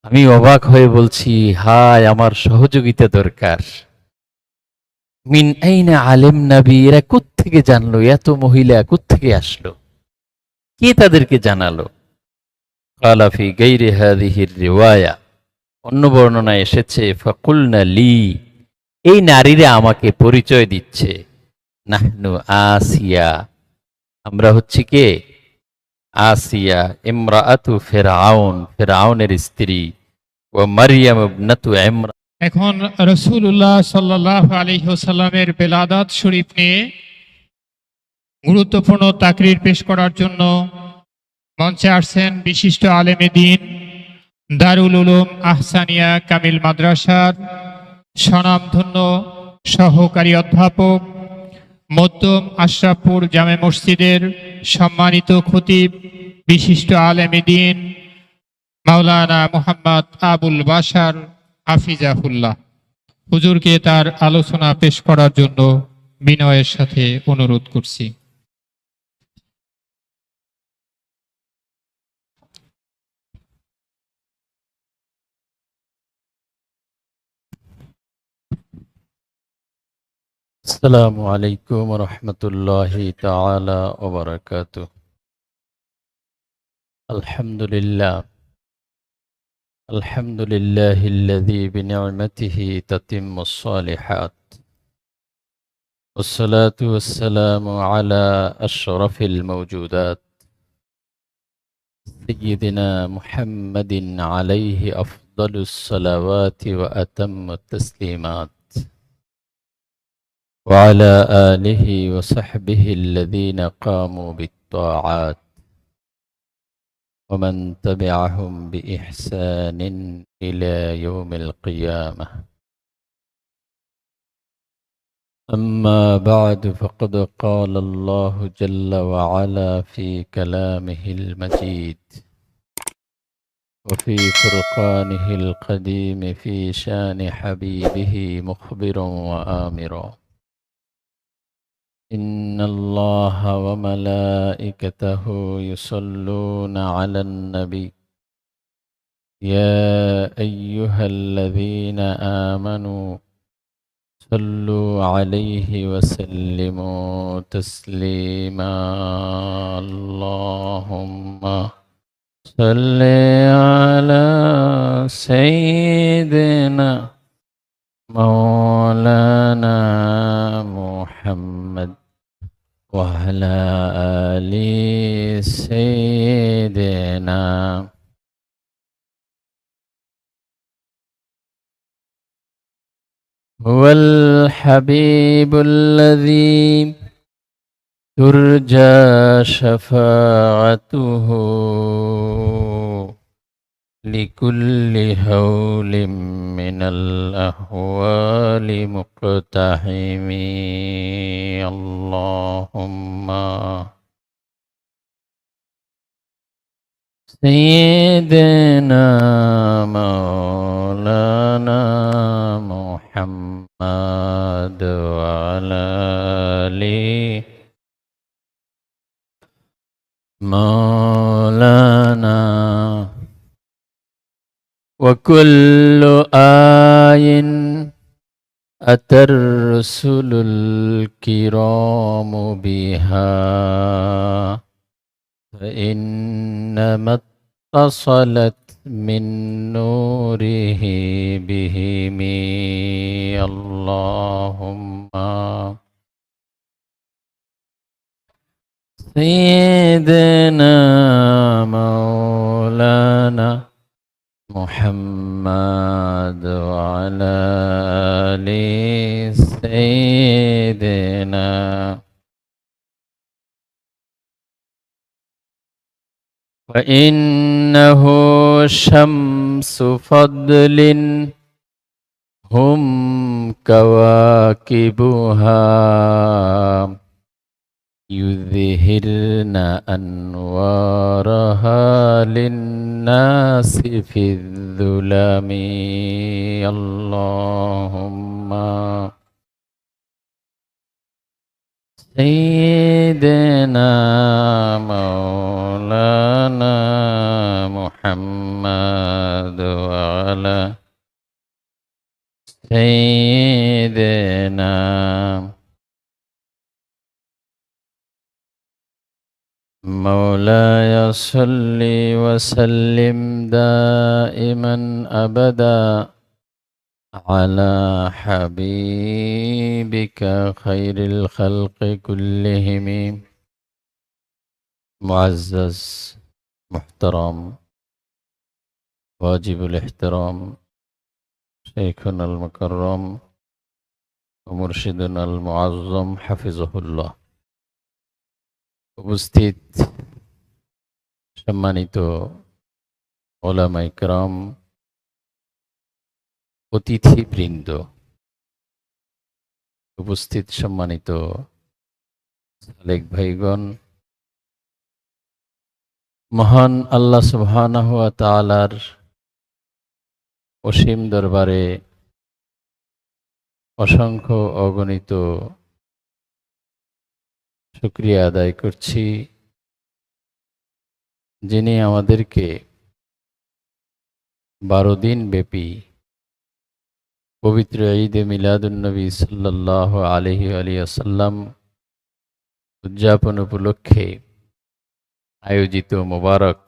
আমি অবাক হয়ে বলছি, হায় আমার সহযোগিতা দরকার। মিন আইনা আলেম নাবি, এরা কোত্থেকে জানলো, এত মহিলা কোত্থেকে আসলো, কে তাদেরকে জানালো? ক্বালা ফি গায়রি হাযিহির রিওয়ায়া, অন্য বর্ণনায় এসেছে ফাকুলনা লি, এই নারীরা আমাকে পরিচয় দিচ্ছে, নাহনু আসিয়া, আমরা হচ্ছি কে? আসিয়া ইমরাআতু ফিরআউন, ফিরআউনের স্ত্রী, ও মারইয়াম ইবনাতু ইমরান। এখন রসুল্লাহ সাল্লাল্লাহু আলাইহি ওয়াসাল্লামের বেলাদাত শরীফ নিয়ে গুরুত্বপূর্ণ তাকরির পেশ করার জন্য মঞ্চে আসছেন বিশিষ্ট আলেমে দ্বীন, দারুল উলুম আহসানিয়া কামিল মাদ্রাসার স্বনামধন্য সহকারী অধ্যাপক, মধ্যম আশরাফপুর জামে মসজিদের সম্মানিত খতিব, বিশিষ্ট আলেমে দ্বীন মাওলানা মুহাম্মদ আবুল বাশার হাফিজাহুল্লাহ, হুজুরকে তার আলোচনা পেশ করার জন্য বিনয়ের সাথে অনুরোধ করছি। আসসালামু আলাইকুম ওয়া রাহমাতুল্লাহি তাআলা ওয়া বারাকাতুহু। আলহামদুলিল্লাহ, আলহামদুলিল্লাহিল্লাযী বিনি'মাতিহি তাতিম্মুস সালিহাত। والصلاة والسلام على أشرف الموجودات سيدنا محمد عليه أفضل الصلوات وأتم التسليمات، وعلى آله وصحبه الذين قاموا بالطاعات، ومن تبعهم بإحسان إلى يوم القيامة. أما بعد، فقد قال الله جل وعلا في كلامه المجيد وفي فرقانه القديم في شان حبيبه مخبرا وآمرا: إن الله وملائكته يصلون على النبي يا أيها الذين آمنوا صلوا عليه وسلموا تسليما. اللهم صل على سيدنا مولانا محمد وعلى آل سيدنا. هو الحبيب الذي ترجى شفاعته لكل هول من الأهوال مقتحم. اللهم سيدنا مولانا محمد وعلى آل مولانا. وكل آي أتى الرسل الكرام بها فإنما اتصلت من نوره بهم. اللهم سيدنا مولانا محمد وعلى آل سيدنا. فإنه شمس فضل هم كواكبها يظهرن أنوارها للناس في الظلم. اللهم سيدنا مولانا محمد محمد وعلى سيدنا مولاي صل وسلم دائما أبدا على حبيبك خير الخلق كلهم معزز محترم واجب الاحترام شيخنا المكرم ومرشدنا المعظم حفظه الله উপস্থিত সম্মানিত ওলামা ইকরাম, অতিথিবৃন্দ, উপস্থিত সম্মানিত সালেক ভাইগণ, মহান আল্লাহ সুবহানাহু ওয়া তাআলার অসীম দরবারে অসংখ্য অগণিত শুকরিয়া আদায় করছি, যিনি আমাদেরকে 12 দিন ব্যাপী পবিত্র ঈদে মিলাদুন্নবী সাল্লাল্লাহু আলাইহি ওয়াসাল্লাম উদযাপন উপলক্ষে আয়োজিত মোবারক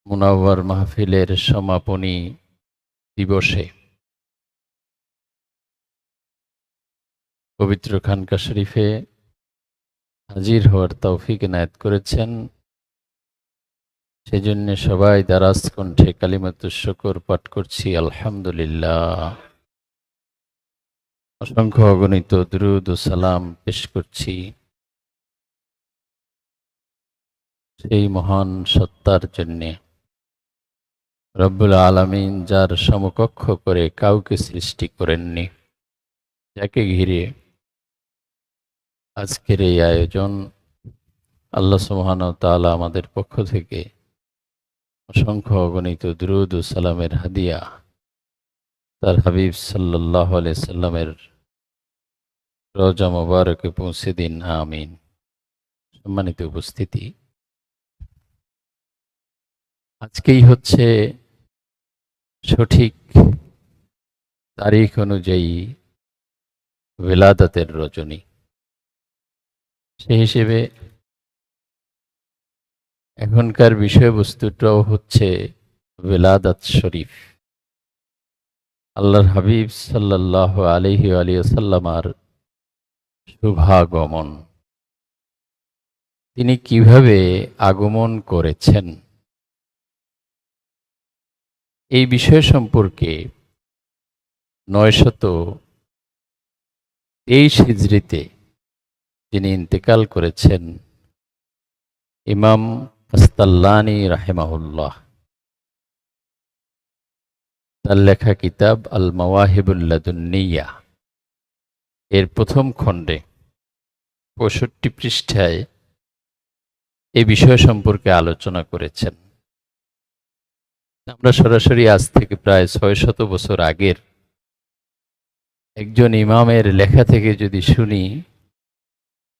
মুনাওয়ার মাহফিলের সমাপনী দিবসে পবিত্র খানকা শরীফে হাজির হওয়ার তৌফিক এনায়েত করেছেন। সেজন্য সবাই দারাজ কণ্ঠে কালিমাতুশ শুকর পাঠ করছি আলহামদুলিল্লাহ। অসংখ্য অগণিত দুরূদ ও সালাম পেশ করছি সেই মহান সত্তার জন্যে, রব্বুল আলামিন, যার সমকক্ষ করে কাউকে সৃষ্টি করেননি, যাকে ঘিরে আজকের এই আয়োজন। আল্লাহ সুবহানাহু ওয়া তাআলা আমাদের পক্ষ থেকে অসংখ্য অগণিত দুরূদ ও সালামের হাদিয়া তার হাবিব সাল্লাল্লাহু আলাইহি সাল্লামের রওজা মুবারকে পৌঁছে দিন, আমিন। সম্মানিত উপস্থিতি, আজকেই হচ্ছে সঠিক তারিখ অনুযায়ী বেলাদাতের রজনী। সেই হিসেবে এখনকার বিষয়বস্তুটাও হচ্ছে বেলাদাত শরীফ। আল্লাহর হাবিব সাল্লাল্লাহু আলাইহি ওয়াসাল্লামার শুভাগমন, তিনি কিভাবে আগমন করেছেন, এই বিষয় সম্পর্কে 923 হিজরিতে তিনি ইন্তেকাল করেছেন ইমাম কাস্তাল্লানী রাহিমাহুল্লাহ। তার লেখা কিতাব আল মাওয়াহিবুল লাদুন্নিয়া এর প্রথম খণ্ডে 65 পৃষ্ঠায় এই বিষয় সম্পর্কে আলোচনা করেছেন। আমরা সরাসরি আজ থেকে প্রায় 600 বছর আগের একজন ইমামের লেখা থেকে যদি শুনি,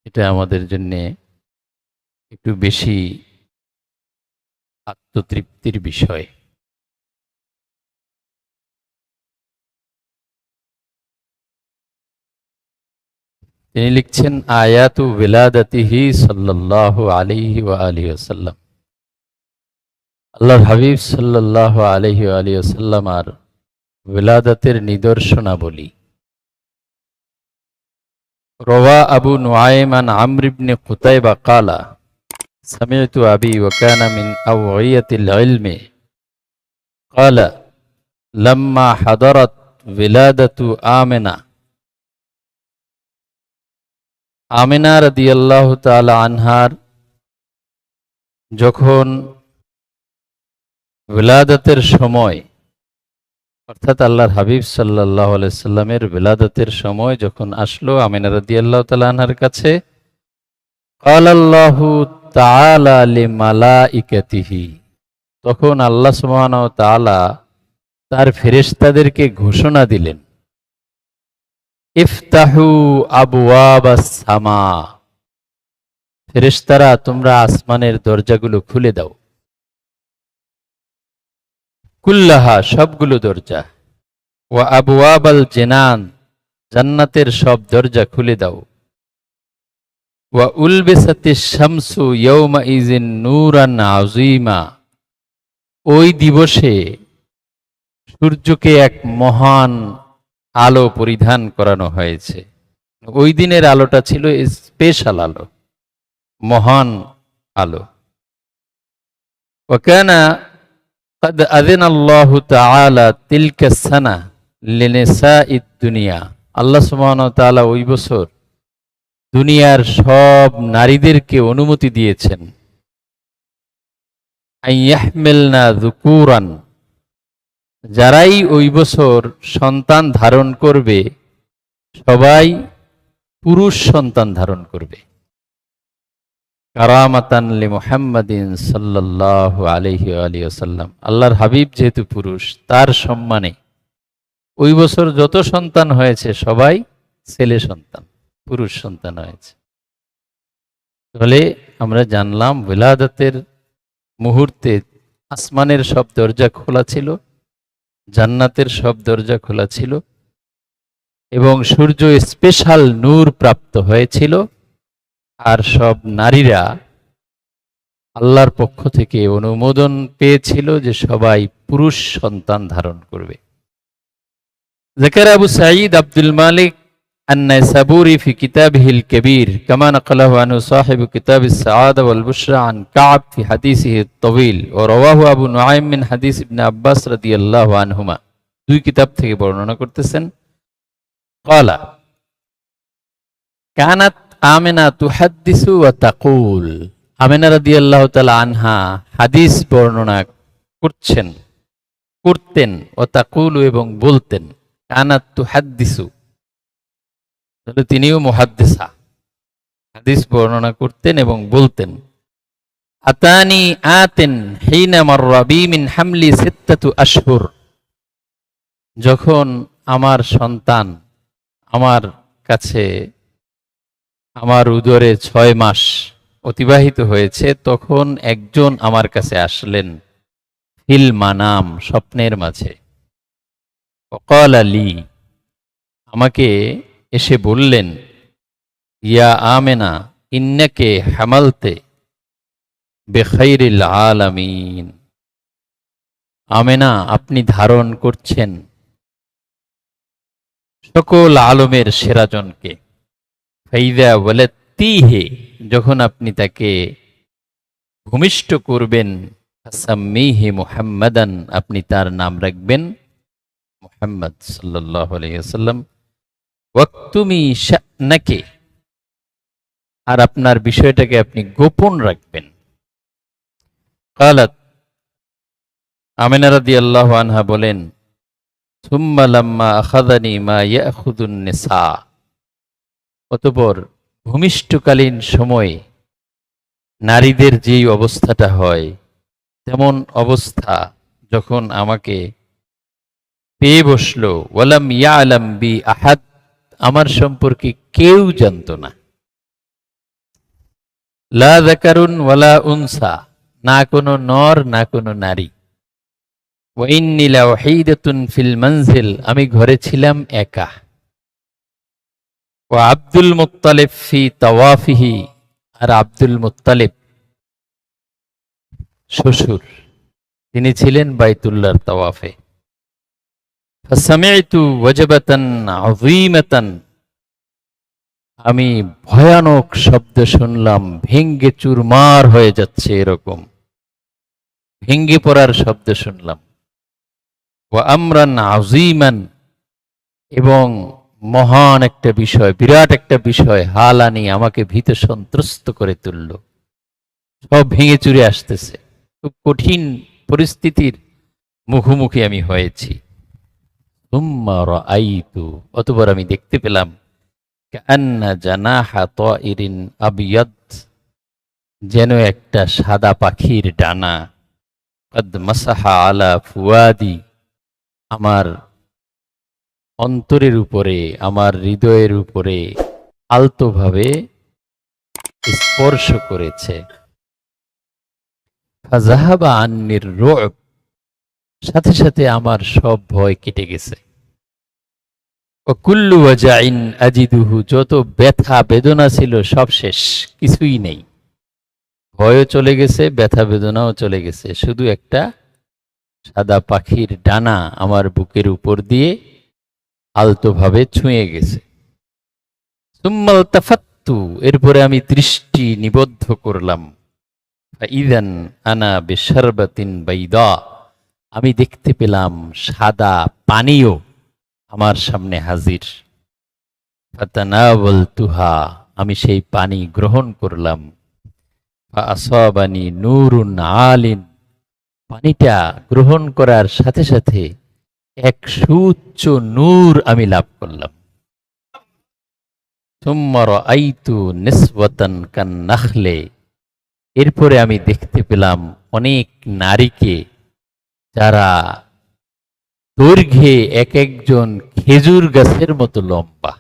এটা আমাদের জন্য একটু বেশি আত্মতৃপ্তির বিষয়। তিনি লিখছেন, আয়াতু বিলাদাতিহি সাল্লাল্লাহু আলাইহি ওয়া আলিহি ওয়াসাল্লাম। আল্লাহর হাবিব সাল্লাল্লাহু আলাইহি ওয়া আলিহি ওয়াসাল্লাম আর বিলাদাতের নিদর্শনাবলী। রওয়া আবু নুআইম আন আমর ইবনে কুতাইবা ক্বালা সামি'তু আবি ওয়া কানা মিন আওয়াইয়াতিল ইলমি ক্বালা লাম্মা হাদারাত বিলাদাতু আমিনা। আমিনা রাদিয়াল্লাহু তাআলা আনহার যখন বিলাদাতের সময়, অর্থাৎ আল্লাহর হাবিব সাল্লাল্লাহু আলাইহি সাল্লামের বিলাদাতের সময় যখন আসলো আমিনা রাদিয়াল্লাহু তাআলা আনহার কাছে, ক্বালাল্লাহু তাআলা লিমালাইকাতিহি, তখন আল্লাহ সুবহানাহু ওয়া তাআলা তার ফেরেশতাদেরকে ঘোষণা দিলেন, ইফতাহু আবওয়াবাস সামা, ফেরেশতারা তোমরা আসমানের দরজাগুলো খুলে দাও। কুল্লাহা সবগুলো দরজা, ওয়া আবওয়াবাল জিনান জান্নাতের সব দরজা খুলে দাও, ওয়া উলবিসাতিশ শামসু ইয়াউমা ইযিন নূরান আযীমা ওই দিবসে সূর্যকে এক মহান আলো পরিধান করানো হয়েছে। ওই দিনের আলোটা ছিল স্পেশাল আলো, মহান আলো। ওয়াকানা قد أذن الله تعالى تلك السنة لنساء الدنيا আল্লাহ সুবহানাহু ওয়া তাআলা ওই বছর দুনিয়ার সব নারীদেরকে অনুমতি দিয়েছেন আইয়াহমিলনা যুকুরান যারাই ওই বছর সন্তান ধারণ করবে সবাই পুরুষ সন্তান ধারণ করবে। কারামাতান লি মুহাম্মাদিন সাল্লাল্লাহু আলাইহি ওয়াসাল্লাম আল্লাহর হাবিব যেহেতু পুরুষ তার সম্মানে ওই বছর যত সন্তান হয়েছে সবাই ছেলে সন্তান, পুরুষ সন্তান হয়েছে। তাহলে আমরা জানলাম বিলাদাতের মুহূর্তে আসমানের সব দরজা খোলা ছিল, জান্নাতের সব দরজা খোলা ছিল এবং সূর্য স্পেশাল নূর প্রাপ্ত হয়েছিল। আর সব নারীরা আল্লাহর পক্ষ থেকে অনুমোদন পেয়েছিল যে সবাই পুরুষ সন্তান ধারণ করবে। যাকার আবু সাঈদ আব্দুল মালিক আন-নাইসাবুরি ফি কিতাবিহিল কবীর কামা নাকালাহু আনহু সাহিবু কিতাবিস সাআদা ওয়াল বুশরা আন কাব ফি হাদিসিহি আত-তাওয়িল ওয়া রাওয়াহু আবু নুআইম মিন হাদিস ইবনে আব্বাস রাদিয়াল্লাহু আনহুমা। দুই কিতাব থেকে বর্ণনা করতেছেন। ক্বালা কানাত আমেনা তুহাদ্দিসু ওয়া তাকুল আমেনা রাদিয়াল্লাহু তাআলা আনহা হাদিস বর্ণনা করতেন ও তাকুল এবং বলতেন। কানাত তুহাদ্দিসু তাহলে তিনিও মুহাদ্দিসা, হাদিস বর্ণনা করতেন এবং বলতেন। আতানি আতেন হিনা মাররা বি মিন হামলি সিত্তাতু আশহুর যখন আমার সন্তান আমার কাছে আমার উদরে 6 মাস অতিবাহিত হয়েছে তখন একজন আমার কাছে আসলেন ফিল মানাম স্বপ্নের মাঝে। ওয়াকাল লি আমাকে এসে বললেন ইয়া আমেনা ইন্নাকে হামালতে বিখাইরিল আলামিন আমেনা আপনি ধারণ করছেন সকল আলমের সেরাজনকে। ফাইদা ওয়ালাতিহি যখন আপনি তাকে ভূমিষ্ঠ করবেন ফাসাম্মিহি মুহাম্মাদান আপনি তার নাম রাখবেন মুহাম্মদ সাল্লাল্লাহু আলাইহি ওয়াসাল্লাম। ওয়াকতুমি শা'নাকে আর আপনার বিষয়টাকে আপনি গোপন রাখবেন। ক্বালাত আমিনা রাদিয়াল্লাহু আনহা বলেন সুম্মা লাম্মা আখাযানি মা ইয়াখুযুন নিসা অতঃপর ভূমিষ্ঠকালীন সময়ে নারীদের যেই অবস্থাটা হয় তেমন অবস্থা যখন আমাকে পেয়ে বসলো ওয়ালাম ইয়ালাম বি আহাদ আমার সম্পর্কে কেউ জানতো না। লা যাকারুন ওয়ালা উনসা না কোনো নর না কোনো নারী। ওয়া ইন্নী লাওহীদাতুন ফিল মানজিল আমি ঘরে ছিলাম একা। ওয়া আব্দুল মুত্তালিব ফি তাওয়াফিহি আর আব্দুল মুত্তালিব শ্বশুর তিনি ছিলেন বাইতুল্লাহর তাওয়াফে। ফাসামি'তু ওয়াজবাতান আযীমাতান আমি ভয়ানক শব্দ শুনলাম, ভেঙ্গে চুরমার হয়ে যাচ্ছে এরকম ভেঙ্গে পড়ার শব্দ শুনলাম। ওয়া আমরান আযীমান এবং মহান একটা বিষয় বিরাট একটা বিষয় হালানি আমাকে ভীত সন্ত্রস্ত করে তুলল, সব ভেঙে চুরে আসতেছে, খুব কঠিন পরিস্থিতির মুখোমুখি আমি হয়েছি। সুম্মা রাআইতু অতঃপর আমি দেখতে পেলাম কান্না জানাহা তাইরিন আবিয়াদ যেন একটা সাদা পাখির ডানা কদ মাসাহা আলা ফুয়াদি আমার অন্তরের উপরে আমার হৃদয়ের উপরে আলতোভাবে স্পর্শ করেছে। ফাযাহাবা আন্নির রু'ব সাথে সাথে আমার সব ভয় কেটে গেছে। কুল্লু ওয়াজাইন আজিদুহু, যত ব্যথা বেদনা ছিল সব শেষ, কিছুই নেই। ভয়ও চলে গেছে, ব্যথা বেদনাও চলে গেছে, শুধু একটা সাদা পাখির ডানা আমার বুকের উপর দিয়ে আলতোভাবে ছুঁয়ে গেছে। সুম্মাল তাফাত্তু, এরপরে আমি দৃষ্টি নিবদ্ধ করলাম। ইদান আনা বিশারবাতিন বাইদা, আমি দেখতে পেলাম সাদা পানীয় আমার সামনে হাজির। ফাতানাওয়ালতুহা, আমি সেই পানি গ্রহণ করলাম। ফাআসাবানি নূরুন আলিন, পানিটা গ্রহণ করার সাথে সাথে এক সুউচ্চ নূর আমি লাভ করলাম। সুম্মা রাআইতু নিসওয়াতান কান্নাখলে, এরপরে আমি দেখতে পেলাম অনেক নারীকে, যারা দৈর্ঘ্যে এক একজন খেজুর গাছের মতো লম্বা।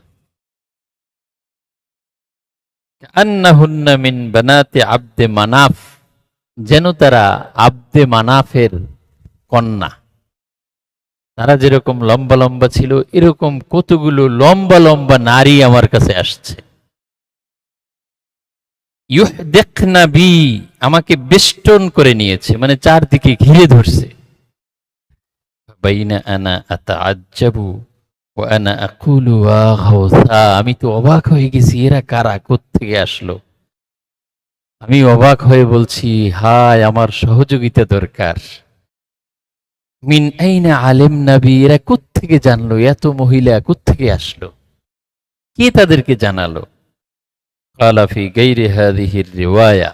কান্নাহুন্না মিন বানাতি আব্দে মানাফ, যেন তারা আব্দে মানাফের কন্যা। তারা যেরকম লম্বা লম্বা ছিল, এরকম কতগুলো লম্বা লম্বা নারী আমার কাছে আসছে। ইউহদিকনা বি, আমাকে বেষ্টন করে নিয়েছে, মানে চারদিকে ঘিরে ধরছে। বাইনা আনা আতাআজ্জাবু ওয়া আনা আকুলু ওয়া গাওসা, আমি তো অবাক হয়ে গেছি, এরা কারা, কোত্থেকে আসলো। আমি অবাক হয়ে বলছি, হায় আমার সহযোগিতা দরকার। মিন আইনা আলিমনা বি, এরা কোত্থেকে জানলো, এত মহিলা কোত্থেকে আসলো, কে তাদেরকে জানালো। ক্বালা ফি গায়রি হাযিহির রিওয়ায়া,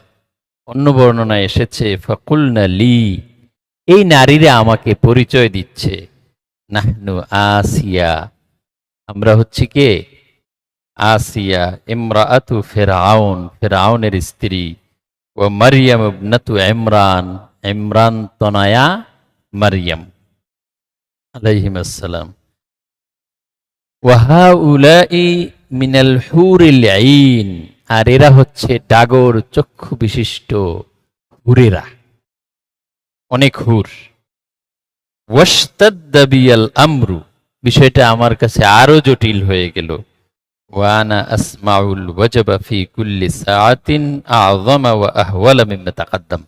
অন্য বর্ণনায় এসেছে ফাকুলনা লি, এই নারীরা আমাকে পরিচয় দিচ্ছে। নাহনু আসিয়া, আমরা হচ্ছি কে, আসিয়া ইমরাআতু ফিরআউন, ফিরআউনের স্ত্রী। ও মারিয়াম ইবনাতু ইমরান, ইমরান তনয়া মারিয়াম আলাইহিমুস সালাম। ওয়া হাউলাই মিনাল হুরিল আইন, আর এরা হচ্ছে ডাগর চক্ষু বিশিষ্ট হুরেরা, অনেক হুর। ওয়াশতাদ্দা বিয়াল আমরু, বিষয়টা আমার কাছে আরো জটিল হয়ে গেল। ওয়ানা আসমাউল ওয়াজবা ফি কুল্লি সাআতিন আযমা ওয়া আহওয়ালা মিম্মা তাকাদ্দাম,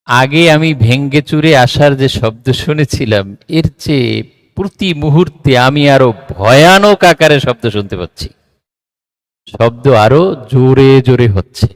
আগে আমি ভেঙ্গে চুরে আসার যে শব্দ শুনেছিলাম, এর চেয়ে প্রতি মুহূর্তে আমি আরো ভয়ানক আকারে শব্দ শুনতে পাচ্ছি, শব্দ আরো জোরে জোরে হচ্ছে।